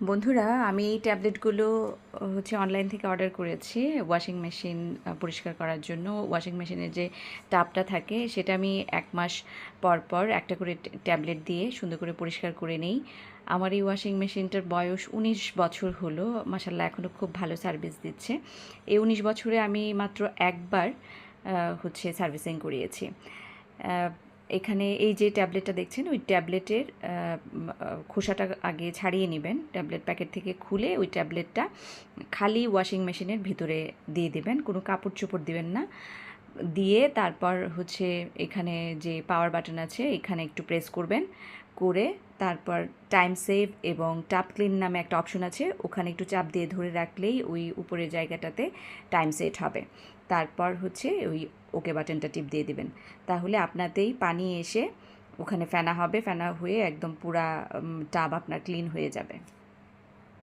বন্ধুরা, আমি এই ট্যাবলেটগুলো অনলাইন থেকে অর্ডার করেছি ওয়াশিং মেশিন পরিষ্কার করার জন্য। ওয়াশিং মেশিনের যে টাবটা থাকে সেটা আমি 1 মাস পর পর একটা করে ট্যাবলেট দিয়ে সুন্দর করে পরিষ্কার করে নেই। আমার এই ওয়াশিং মেশিনটার বয়স 19 বছর হলো। মাশাআল্লাহ, এখনও খুব ভালো সার্ভিস দিচ্ছে। এই 19 বছরে আমি মাত্র একবার সার্ভিসিং করিয়েছি। এখানে এই যে ট্যাবলেটটা দেখছেন, ওই ট্যাবলেটের খোসাটা আগে ছাড়িয়ে নেবেন। ট্যাবলেট প্যাকেট থেকে খুলে ওই ট্যাবলেটটা খালি ওয়াশিং মেশিনের ভিতরে দিয়ে দেবেন, কোনো কাপড় চোপড় দিবেন না। দিয়ে তারপর এখানে যে পাওয়ার বাটন আছে এখানে একটু প্রেস করবেন, করে তারপর টাইম সেভ এবং টাপ ক্লিন নামে একটা অপশন আছে, ওখানে একটু চাপ দিয়ে ধরে রাখলেই ওই উপরের জায়গাটাতে টাইম সেট হবে। তারপর ওই ওকে বাটনটা টিপ দিয়ে দিবেন, তাহলে আপনাতেই পানি এসে ওখানে ফেনা হবে, ফেনা হয়ে একদম পুরা টাব আপনার ক্লিন হয়ে যাবে।